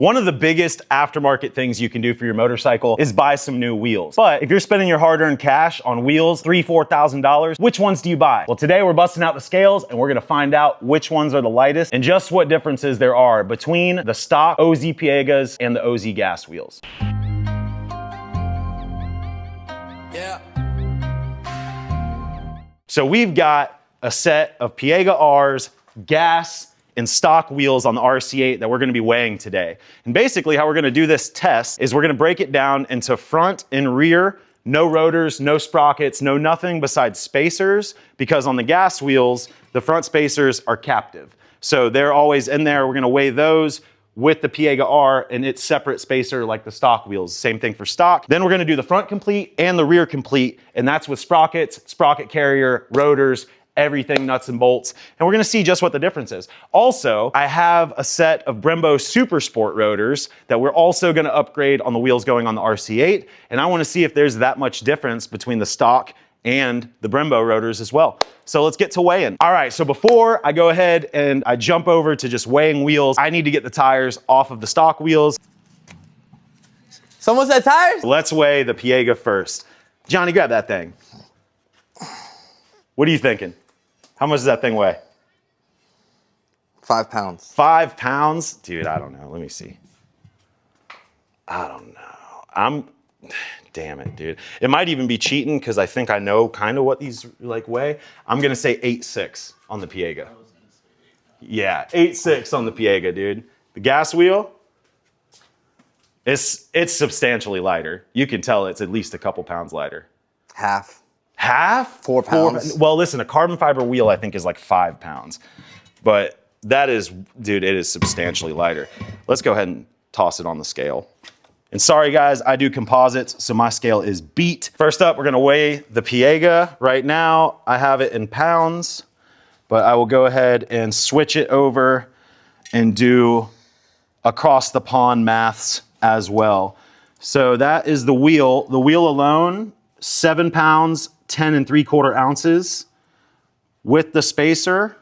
One of the biggest aftermarket things you can do for your motorcycle is buy some new wheels. But if you're spending your hard-earned cash on wheels, $3,000, $4,000, which ones do you buy? Well, today we're busting out the scales and we're gonna find out which ones are the lightest and just what differences there are between the stock OZ PIEGAs and the OZ G.A.S.S wheels. Yeah. So we've got a set of PIEGA R's, G.A.S.S, and stock wheels on the RC8 that we're gonna be weighing today. And basically how we're gonna do this test is we're gonna break it down into front and rear, no rotors, no sprockets, no nothing besides spacers, because on the G.A.S.S wheels, the front spacers are captive. So they're always in there. We're gonna weigh those with the PIEGA R and its separate spacer like the stock wheels. Same thing for stock. Then we're gonna do the front complete and the rear complete, and that's with sprockets, sprocket carrier, rotors, everything nuts and bolts, and we're gonna see just what the difference is. Also, I have a set of Brembo Super Sport rotors that we're also gonna upgrade on the wheels going on the RC8, and I wanna see if there's that much difference between the stock and the Brembo rotors as well. So let's get to weighing. All right, so before I go ahead and I jump over to just weighing wheels, I need to get the tires off of the stock wheels. Someone said tires? Let's weigh the PIEGA first. Johnny, grab that thing. What are you thinking? How much does that thing weigh? 5 pounds. 5 pounds? Dude, I don't know. Let me see. I don't know. Damn it, dude. It might even be cheating because I think I know kind of what these like weigh. I'm gonna say 8.6 on the PIEGA. Yeah, 8.6 on the PIEGA, dude. The gas wheel, it's substantially lighter. You can tell it's at least a couple pounds lighter. Half. Half? 4 pounds. Well, listen, a carbon fiber wheel I think is like 5 pounds. But that is, dude, it is substantially lighter. Let's go ahead and toss it on the scale. And sorry guys, I do composites, so my scale is beat. First up, we're gonna weigh the PIEGA. Right now, I have it in pounds, but I will go ahead and switch it over and do across the pond maths as well. So that is the wheel. The wheel alone, 7 pounds, 10 3/4 ounces. With the spacer,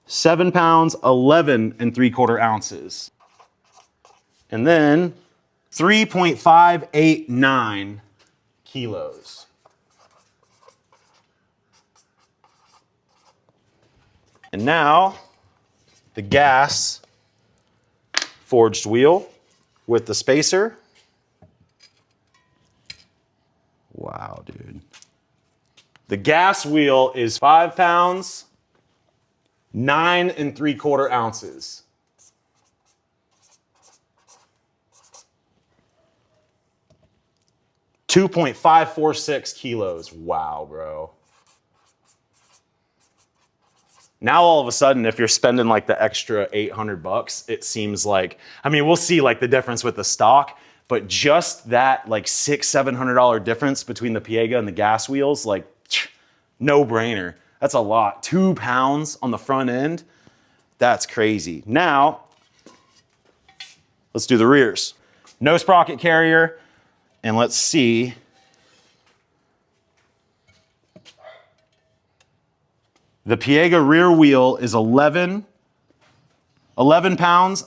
7 pounds, 11 3/4 ounces. And then 3.589 kilos. And now the G.A.S.S forged wheel with the spacer. Wow, dude. The G.A.S.S wheel is 5 pounds, 9 3/4 ounces. 2.546 kilos. Wow, bro. Now all of a sudden, if you're spending like the extra $800, it seems like, I mean, we'll see like the difference with the stock, but just that like $600-700 difference between the PIEGA and the G.A.S.S wheels, like no brainer. That's a lot. 2 pounds on the front end. That's crazy. Now, let's do the rears. No sprocket carrier. And let's see. The PIEGA rear wheel is 11 pounds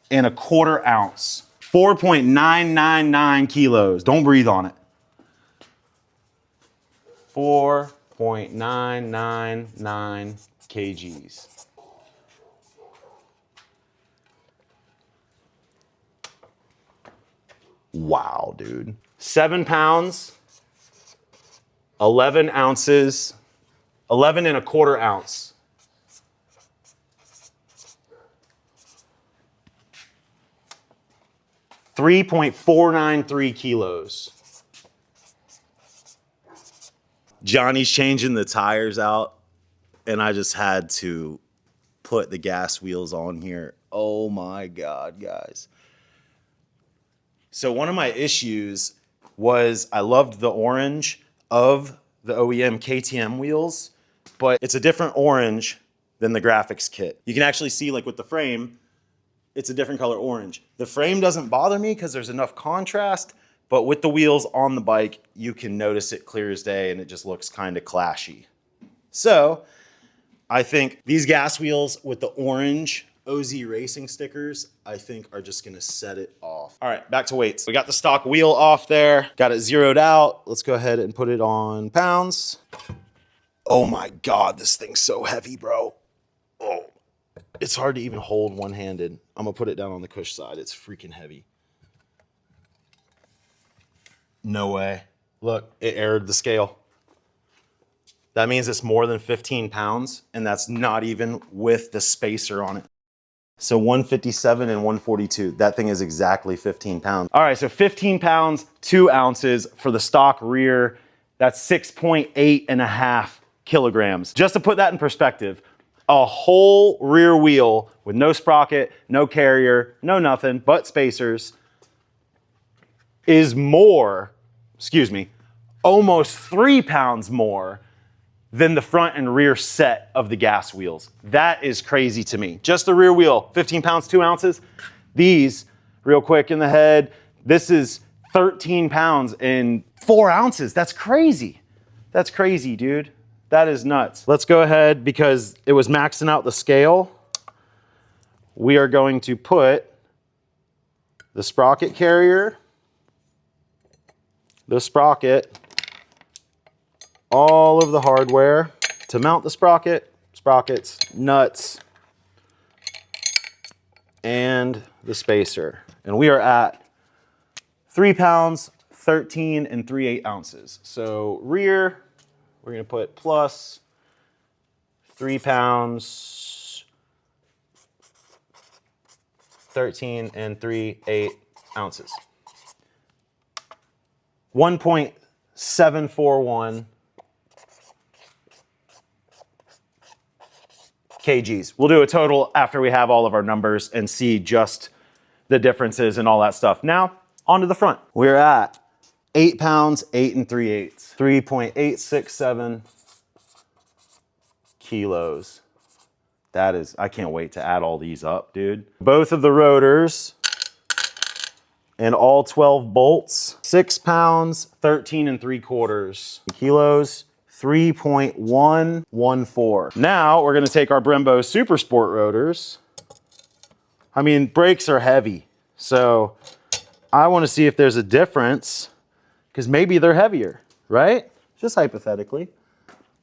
and 1/4 ounce. 4.999 kilos. Don't breathe on it. 4.999 kgs. Wow, dude. 7 pounds, 11 ounces, 11 1/4 ounce. $3.493 kilos. Johnny's changing the tires out, and I just had to put the G.A.S.S wheels on here. Oh my God, guys. So one of my issues was I loved the orange of the OEM KTM wheels, but it's a different orange than the graphics kit. You can actually see like with the frame, it's a different color orange. The frame doesn't bother me because there's enough contrast, but with the wheels on the bike, you can notice it clear as day and it just looks kind of clashy. So I think these G.A.S.S wheels with the orange OZ Racing stickers, I think are just gonna set it off. All right, back to weights. We got the stock wheel off there, got it zeroed out. Let's go ahead and put it on pounds. Oh my God, this thing's so heavy, bro. Oh, it's hard to even hold one-handed. I'm gonna put it down on the cush side. It's freaking heavy. No way. Look, it errored the scale. That means it's more than 15 pounds, and that's not even with the spacer on it. So 157 and 142, that thing is exactly 15 pounds. All right, so 15 pounds, 2 ounces for the stock rear. That's 6.8 and a half kilograms. Just to put that in perspective, a whole rear wheel with no sprocket, no carrier, no nothing but spacers is more, almost 3 pounds more than the front and rear set of the G.A.S.S wheels. That is crazy to me. Just the rear wheel, 15 pounds, 2 ounces. These, real quick in the head, this is 13 pounds and 4 ounces. That's crazy. That's crazy, dude. That is nuts. Let's go ahead, because it was maxing out the scale. We are going to put the sprocket carrier, the sprocket, all of the hardware to mount the sprocket, sprockets, nuts, and the spacer. And we are at 3 pounds, 13 and 3/8 ounces. So rear, we're gonna put plus 3 pounds, 13 and 3/8 ounces. 1.741 kgs. We'll do a total after we have all of our numbers and see just the differences and all that stuff. Now, onto the front. We're at 8 pounds, 8 and 3/8, 3.867 kilos. That is, I can't wait to add all these up, dude. Both of the rotors and all 12 bolts, 6 pounds, 13 and 3/4 kilos. 3.114. Now we're gonna take our Brembo Super Sport rotors. I mean, brakes are heavy, so I wanna see if there's a difference, because maybe they're heavier, right? Just hypothetically.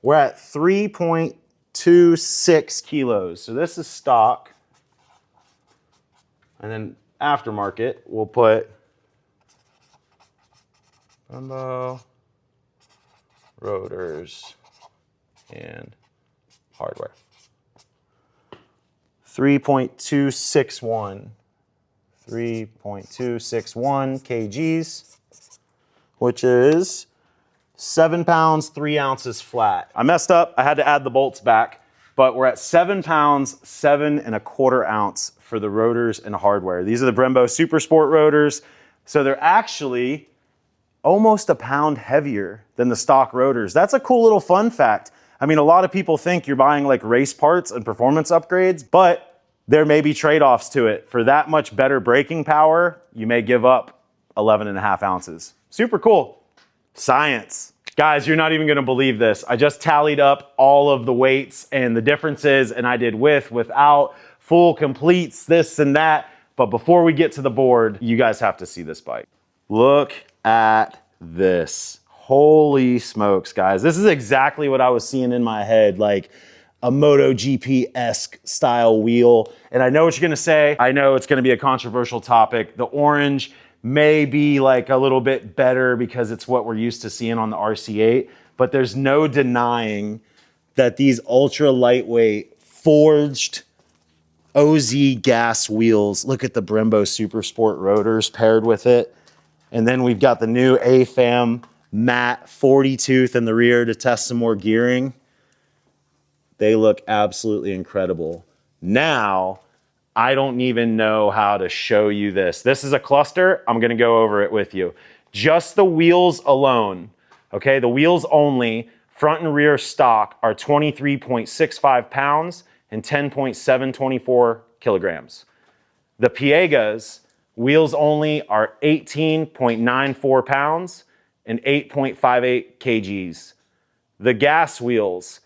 We're at 3.26 kilos. So this is stock. And then aftermarket, we'll put Brembo rotors and hardware. 3.261 kgs, which is 7 pounds, 3 ounces flat. I messed up, I had to add the bolts back, but we're at 7 pounds, 7 1/4 ounce for the rotors and hardware. These are the Brembo Super Sport rotors. So they're actually almost a pound heavier than the stock rotors. That's a cool little fun fact. I mean, a lot of people think you're buying like race parts and performance upgrades, but there may be trade-offs to it. For that much better braking power, you may give up 11 1/2 ounces. Super cool. Science. Guys, you're not even gonna believe this. I just tallied up all of the weights and the differences, and I did with, without, full, completes, this and that. But before we get to the board, you guys have to see this bike. Look at this. Holy smokes, guys. This is exactly what I was seeing in my head, like a MotoGP-esque style wheel. And I know what you're gonna say. I know it's gonna be a controversial topic. The orange may be like a little bit better because it's what we're used to seeing on the RC8, but there's no denying that these ultra lightweight forged OZ G.A.S.S wheels, look at the Brembo Super Sport rotors paired with it. And then we've got the new AFAM matte 40 tooth in the rear to test some more gearing. They look absolutely incredible. Now, I don't even know how to show you this. This is a cluster. I'm gonna go over it with you. Just the wheels alone, okay? The wheels only, front and rear stock, are 23.65 pounds and 10.724 kilograms. The PIEGAs, wheels only, are 18.94 pounds and 8.58 kgs. The G.A.S.S wheels,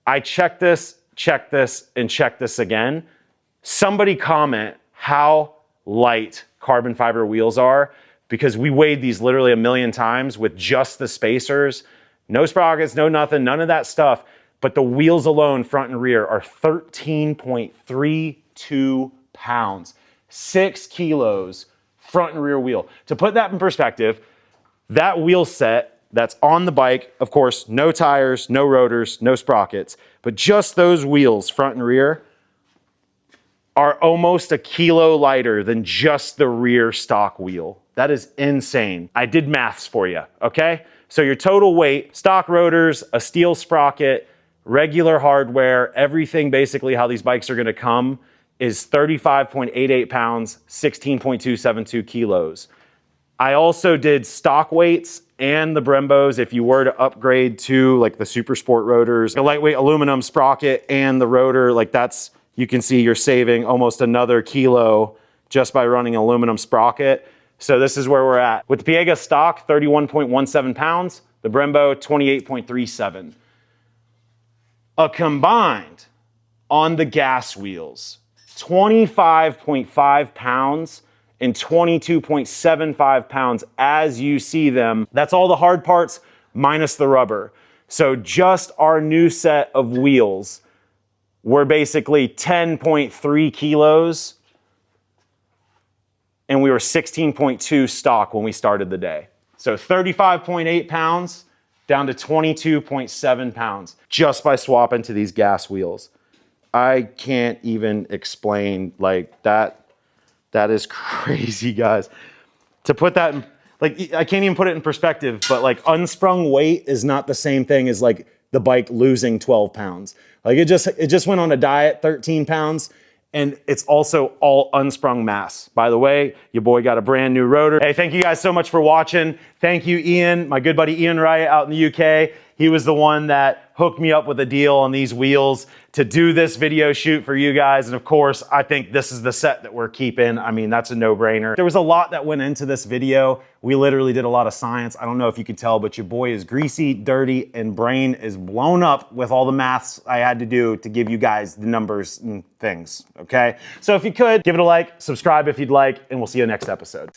I checked this check this and check this again. Somebody comment how light carbon fiber wheels are, because we weighed these literally 1,000,000 times with just the spacers, no sprockets, no nothing, none of that stuff. But the wheels alone, front and rear, are 13.32 pounds, 6 kilos, front and rear wheel. To put that in perspective, that wheel set that's on the bike, of course, no tires, no rotors, no sprockets, but just those wheels, front and rear, are almost a kilo lighter than just the rear stock wheel. That is insane. I did maths for you, okay? So your total weight, stock rotors, a steel sprocket, regular hardware, everything basically how these bikes are gonna come is 35.88 pounds, 16.272 kilos. I also did stock weights and the Brembos if you were to upgrade to like the Super Sport rotors, a lightweight aluminum sprocket and the rotor, like that's, you can see you're saving almost another kilo just by running aluminum sprocket. So this is where we're at. With the PIEGA stock, 31.17 pounds, the Brembo, 28.37. A combined on the gas wheels, 25.5 pounds and 22.75 pounds as you see them. That's all the hard parts minus the rubber. So just our new set of wheels were basically 10.3 kilos and we were 16.2 stock when we started the day. So 35.8 pounds down to 22.7 pounds just by swapping to these gas wheels. I can't even explain like that. That is crazy, guys. To put that in, like, I can't even put it in perspective, but like unsprung weight is not the same thing as like the bike losing 12 pounds. Like it just went on a diet, 13 pounds, and it's also all unsprung mass. By the way, your boy got a brand new rotor. Hey, thank you guys so much for watching. Thank you, Ian, my good buddy Ian Wright out in the UK. He was the one that hooked me up with a deal on these wheels to do this video shoot for you guys. And of course, I think this is the set that we're keeping. I mean, that's a no-brainer. There was a lot that went into this video. We literally did a lot of science. I don't know if you can tell, but your boy is greasy, dirty, and brain is blown up with all the maths I had to do to give you guys the numbers and things, okay? So if you could, give it a like, subscribe if you'd like, and we'll see you next episode.